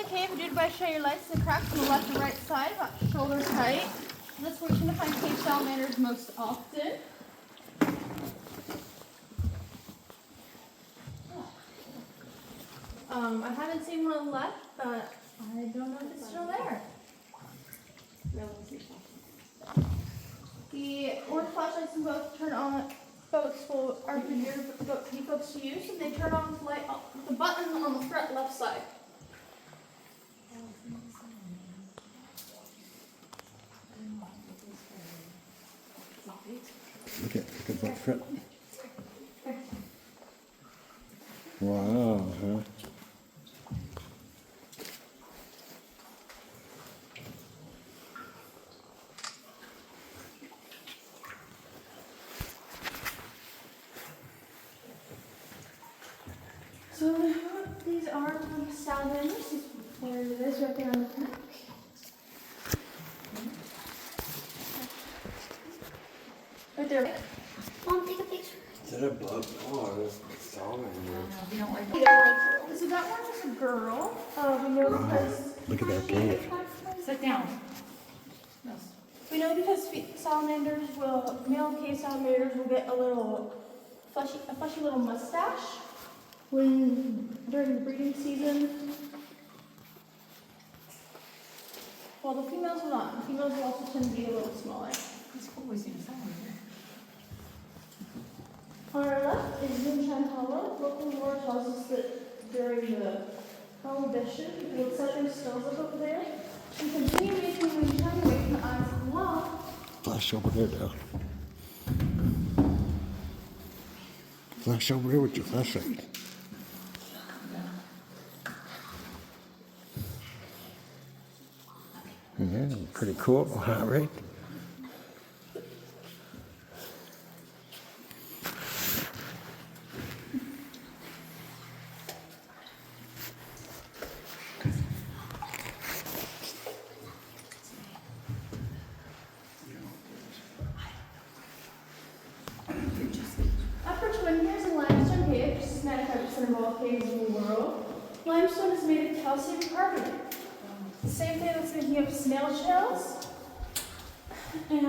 cave, do it by shine your lights in the cracks on the left and right side, about shoulder height. That's where you tend to find cave salamanders most often. I haven't seen one left, but I don't know if it's still there. The orange flashlights in both turn on boats are for your folks to use, and they turn on the light with the button on the front left side. Look at that front. Wow, huh? So these are salamanders. There it is right there on the back. Right there. Mom, take a picture. Is that a bug? Oh, that's salamander. We don't like it. So that one is a girl. We know because Look at that cave. Sit down. salamanders male cave salamanders will get a fleshy little mustache during the breeding season. Well, the females will not. The females will also tend to be a little smaller. He's always seen a salamander. On our left is Moonshine Hollow. Local lore tells us that during the Prohibition, people would set their skulls up over there and continue making moonshine away from the eyes of the law. Flash over there, Dad. Flash over there with your flashlight. Yeah, pretty cool, huh, right? After 20 years in limestone cave, which is 95% of all caves in the world, limestone is made of calcium carbonate. The same thing that's making up snail shells. And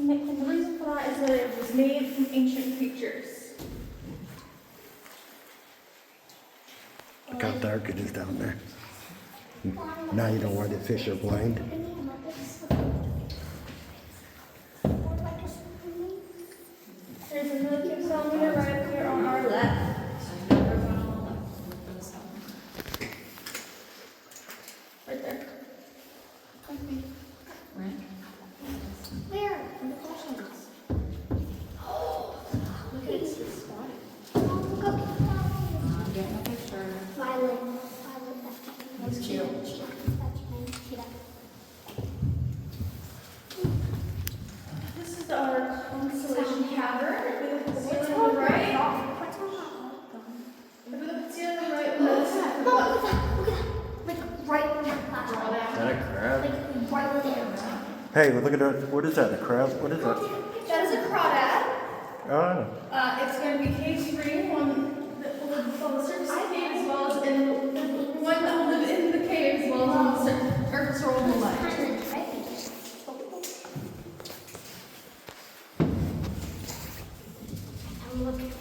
the reason for that is that it was made from ancient creatures. Look how dark it is down there. Now you know why the fish are blind. There's another cave salamander right up here on our left. Right there. Where? In the flashlights. Look at it. It's spotted. Oh, look up. I'm getting a picture. Violet. That's That's cute. That's mine. See that? This is our constellation cavern. If we look at the ceiling on the right, What's on that? if we look at the ceiling on the right, we'll notice that the Mom, look at that. Look at that. Like right where the flashlight. Is that a crab? Like right there. Hey, look at that. What is that? A crab? What is that? that is a crawdad. Oh. It's going to be cave spring, one that will live on the surface of the cave as well as one that will live in the cave as well as on the surface or on the light. Look at that.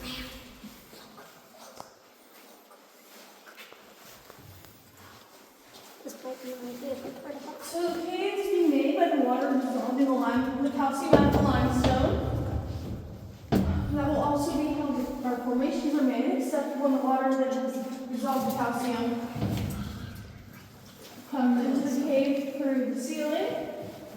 This might be my favorite part of it. So the cave is being made by the water dissolving the calcium out of the limestone. That will also be how our formations are made, except when the water that has dissolved the calcium comes into the cave through the ceiling.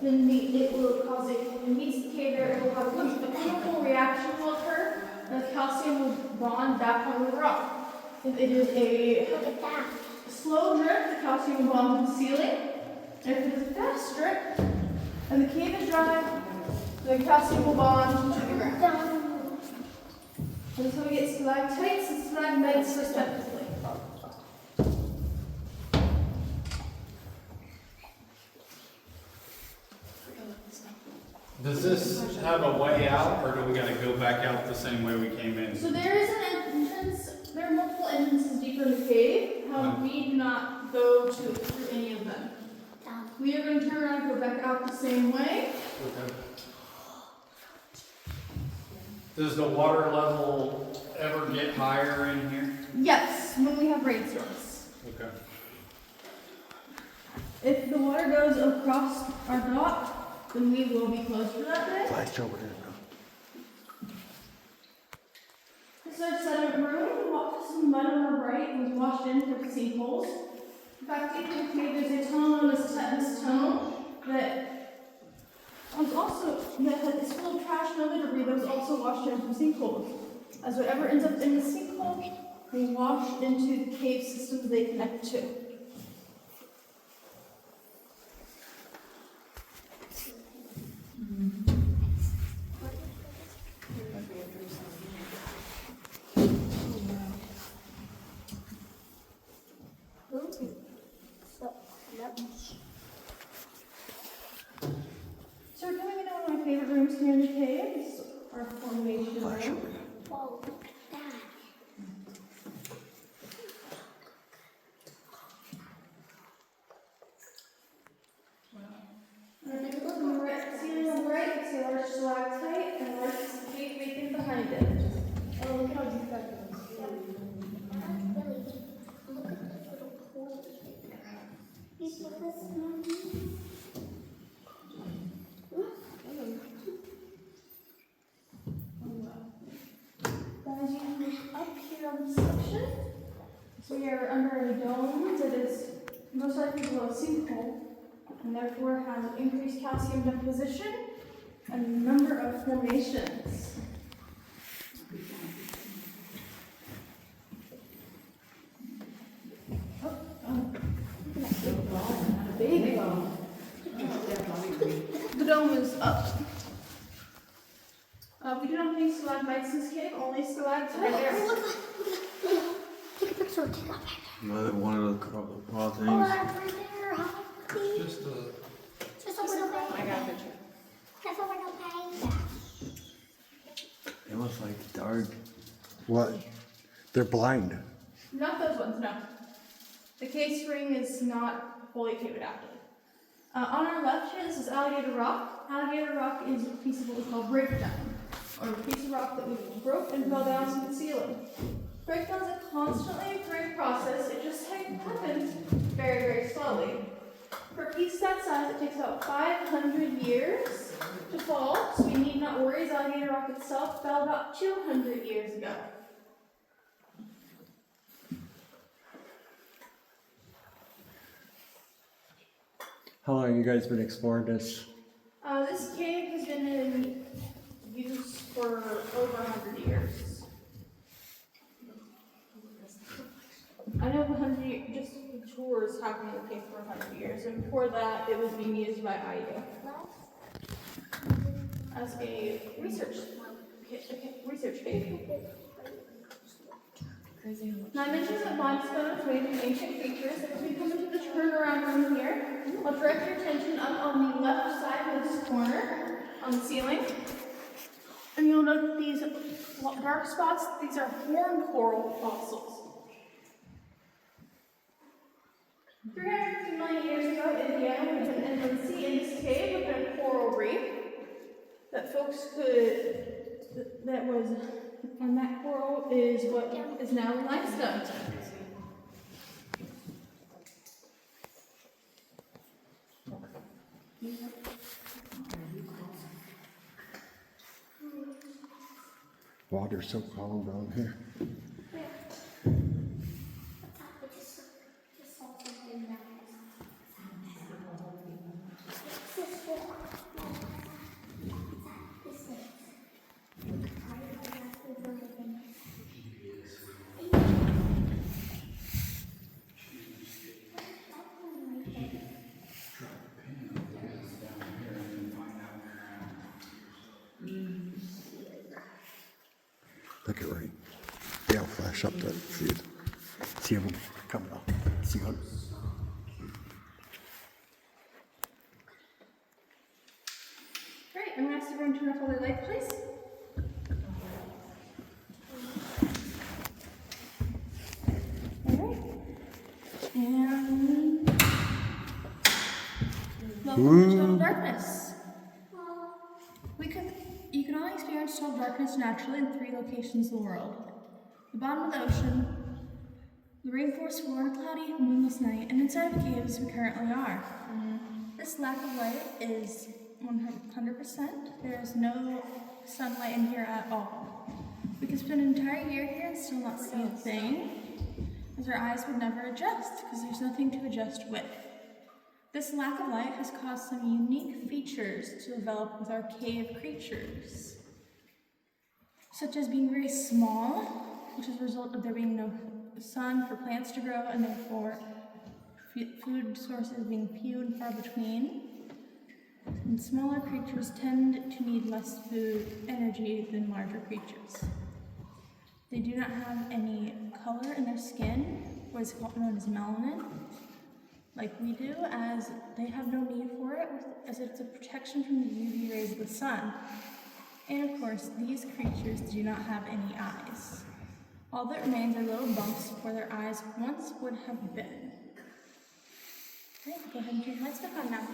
Then it will cause when it meets the cave there, it will have a chemical reaction will occur, and the calcium will bond back onto the rock. If it is a Look at that. slow drip, the calcium will bond to the ceiling. And if it is a fast drip, and the cave is dry, the calcium will bond to the ground. Down. And so we get stalactites and stalagmites respectively. Does this have a way out, or do we gotta go back out the same way we came in? So there is an entrance. There are multiple entrances deeper in the cave. However, we do not go through any of them. We are going to turn around and go back out the same way. Okay. Does the water level ever get higher in here? Yes, when we have rainstorms. Okay. If the water goes across our dock, then we will be closed for that day. Flash over there. This is our sediment room. We walked some mud on our right and was washed in for sinkholes. Back deep in the cave, there's a tunnel known as tetanus tunnel that is full of trash and other debris that was also washed in from sinkholes. As whatever ends up in the sinkhole, they wash into the cave systems they connect to. So we're coming into one of my favorite rooms here in the cave. This is our formation room. Whoa, Dad. And if you look on the right, ceiling on the right, it's a large stalactite, and a large cave vacant behind it. Oh, look how deep that goes. Look at this little pool. You see this? Guys, you can look up here on the section. So we are under a dome that is most likely below a sinkhole, and therefore has increased calcium deposition and a number of formations. Big dome. The dome is up. We do not have any stalagmites in this cave, only stalactites. Take a picture, take a picture. One of the raw Oh, things. that's right there, huh? Just a. Just a little bit. I got a picture. Just a little bit. It was like dark. What? They're blind. Not those ones, no. The case ring is not fully cave adapted. On our left here, this is alligator rock. Alligator rock is a piece of what we call breakdown, or a piece of rock that we broke and fell down to the ceiling. Breakdown is a constantly occurring process. It just happens very, very slowly. For a piece that size, it takes about 500 years to fall, so we need not worry, as alligator rock itself fell about 200 years ago. How long have you guys been exploring this? This cave has been in use for over 100 years. I know 100 years, just the tours happened in the cave for 100 years, and before that, it was being used by IU as a research cave. Now I mentioned that limestone is made from ancient creatures, and as we come into the turnaround room here, I'll direct your attention up on the left side of this corner on the ceiling. And you'll note these dark spots, these are horn coral fossils. 350 million years ago, Indiana would have been an inland sea. In this cave would have been a coral reef that folks and that coral is what is now limestone. Water's so calm down here. Just saw something that Look at right. Yeah, I'll flash up to see him coming up. See him? Great, I'm going to ask everyone to turn off all their lights, please. welcome to total darkness. You can only experience total darkness naturally in 3 locations in the world. The bottom of the ocean, the rainforest floor on a cloudy, moonless night, and inside the caves we currently are. This lack of light is 100%. There is no sunlight in here at all. We could spend an entire year here and still not see a thing, as our eyes would never adjust, because there's nothing to adjust with. This lack of light has caused some unique features to develop with our cave creatures, such as being very small, which is a result of there being no sun for plants to grow, and therefore food sources being few and far between. And smaller creatures tend to need less food energy than larger creatures. They do not have any color in their skin, or is known as melanin, like we do, as they have no need for it, as it's a protection from the UV rays of the sun. And of course, these creatures do not have any eyes. All that remains are little bumps where their eyes once would have been. Okay, go ahead and turn the lights back on now.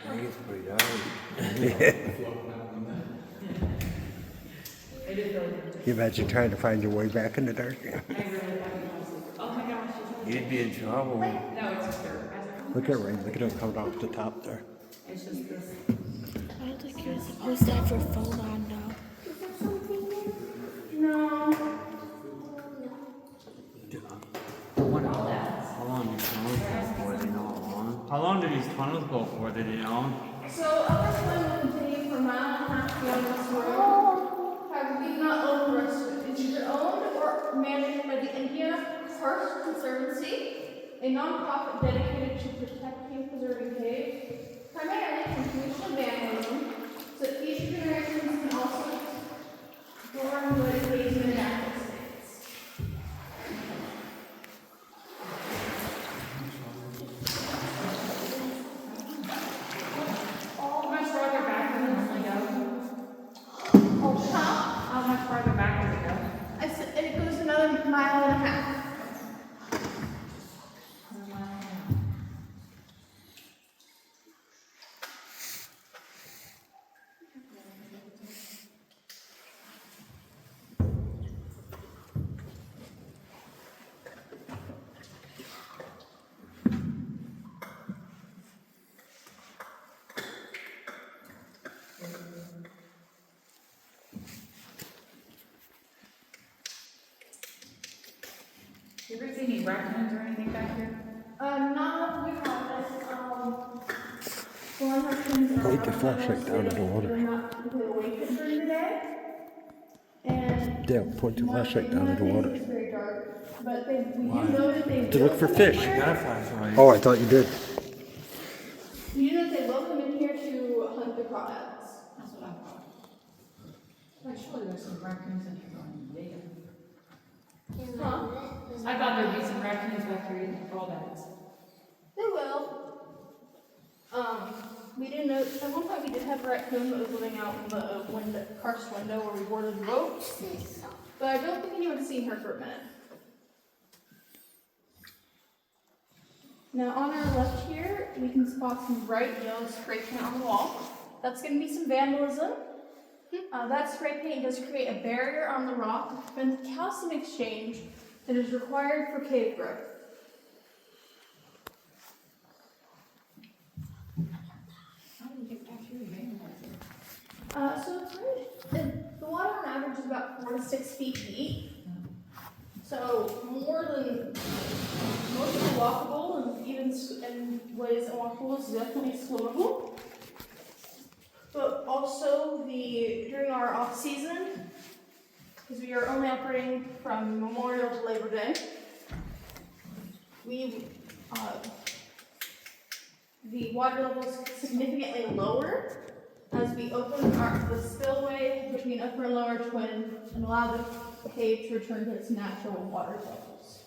I think it's pretty dark. You imagine trying to find your way back in the dark? Oh my gosh. You'd be in trouble. No, it's just dirt. Look at it, Ray. Look at it coming off the top there. It's just this. I don't think you're supposed to have your phone on now. Is there something there? No. How long did these tunnels go for? Did you know? So our time will continue for a mile and a half beyond this world. However, we do not own the rest of it. It's either owned or managed by the Indiana Parks Conservancy, a non-profit dedicated to protecting and preserving caves, primarily from pollution and vandalism, so that future generations can also explore and enjoy the caves in their natural states. How much farther back does it normally go? Oh, huh? How much farther back does it go? I said it goes another mile and a half. You ever see any raccoons or anything back here? Not we have this, one raccoons are. Take the flashlight down in the water. They're not typically awake during the day. And. Dale, point the flashlight down in the water. It's very dark, but we do know that they. To look for fish. Got a flashlight. Oh, I thought you did. You know that they will come in here to hunt the crawdads. That's what I thought. Like, surely there's some raccoons in here going, yeah. Huh? I thought there'd be some raccoons back here eating the crawdads. They will. We didn't know, at one point we did have a raccoon that was living out in the window, karst window where we boarded the boat. But I don't think anyone's seen her for a minute. Now on our left here, we can spot some bright yellow spray paint on the wall. That's going to be some vandalism. That spray paint does create a barrier on the rock to prevent the calcium exchange that is required for cave growth. How do you get back here? So it's really, the water on average is about 4 to 6 feet deep. So more than mostly walkable, and even in ways unwalkable is definitely swimmable. But also during our off season, because we are only operating from Memorial to Labor Day, the water level is significantly lower as we open the spillway between Upper and Lower Twin and allow the cave to return to its natural water levels.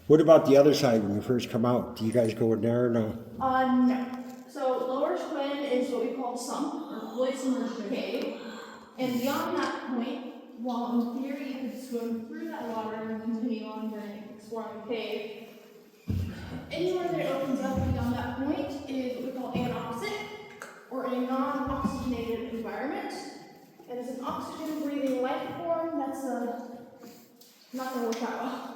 What about the other side when you first come out? Do you guys go in there or no? No. So Lower Twin is what we call called a sump, or fully submerged cave. And beyond that point, while in theory you could swim through that water and continue on exploring the cave, anywhere that opens up beyond that point is what we call anoxic, or a non-oxygenated environment. And as an oxygen-breathing life form, that's not going to work out well.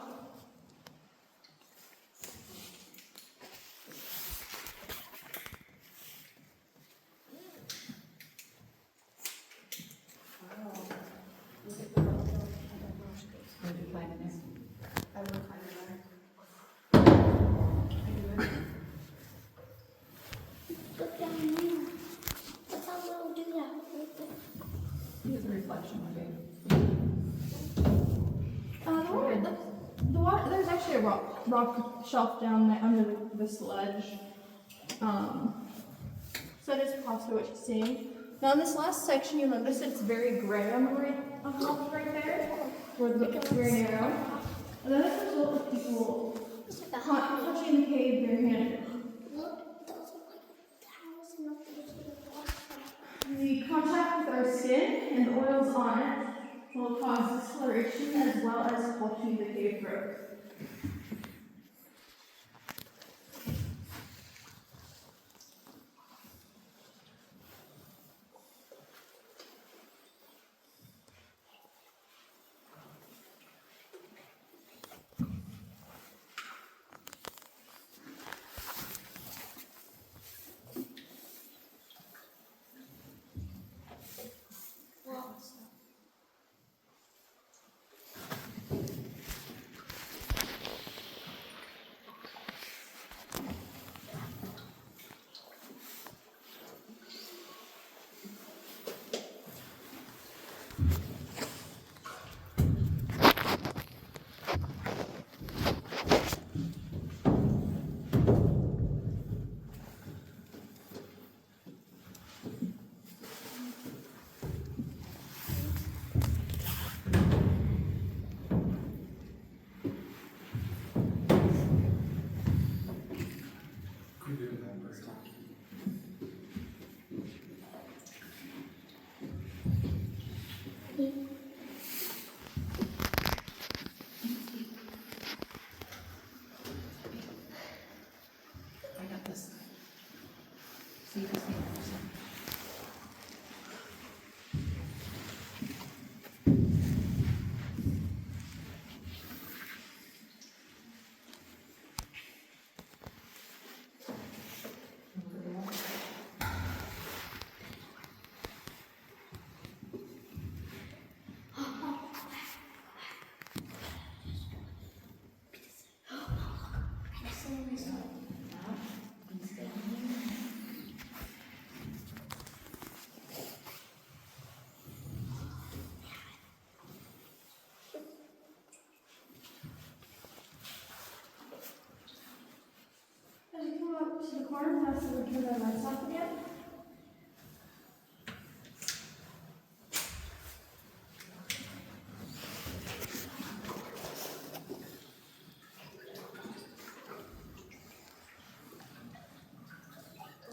Where did you find it? I will find it there. Look down here. What's that little do that right there? Here's a reflection of it. The water, there's actually a rock shelf down there under this ledge. So that is possibly what you're seeing. Now in this last section, you'll notice it's very gray on the right of the right there, where it's very narrow. And then as a result of people It's like a hot touching the cave barehanded. look. Those are like towels and not those little blocks. The contact with our skin and the oils on it will cause discoloration as well as halting the cave growth. I got this. See this thing? As you come up to the corner, pass the turn the lights off again.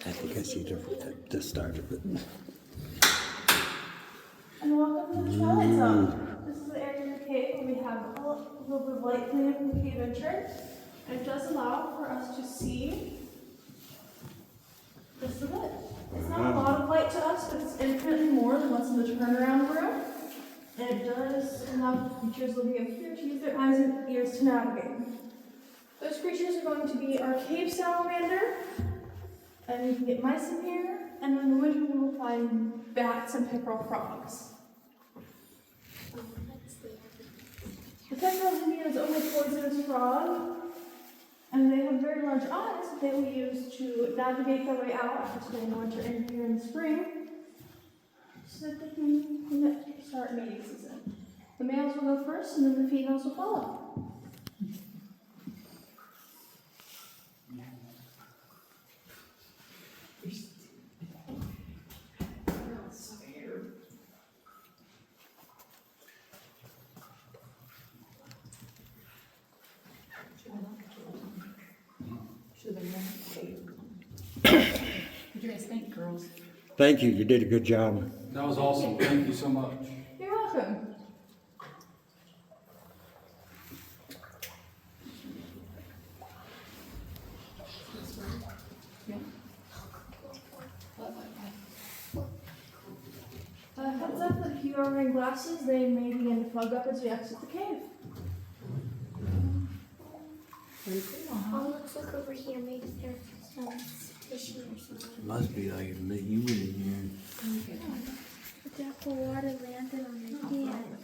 I think I see the start of it. And welcome to the Twilight Zone. This is the area of the cave where we have a little bit of light coming in from the cave entrance. And it does allow for us to see just a bit. It's not a lot of light to us, but it's infinitely more than what's in the turnaround room. And it does allow creatures living up here to use their eyes and ears to navigate. Those creatures are going to be our cave salamander, and you can get mice in here, and in the winter we will find bats and pickerel frogs. The pickerel Indian is only poisonous frog, and they have very large eyes that they will use to navigate their way out after spending the winter in here in the spring, so that they can start mating season. The males will go first, and then the females will follow. Should have been one. What do you guys think, girls? Thank you, you did a good job. That was awesome. Thank you so much. You're welcome. Heads up that if you are wearing glasses, they may begin to fog up as we exit the cave. Oh, let's look over here. Maybe there's some fishy or something. Must be like a bit humid in The water landed on my hand.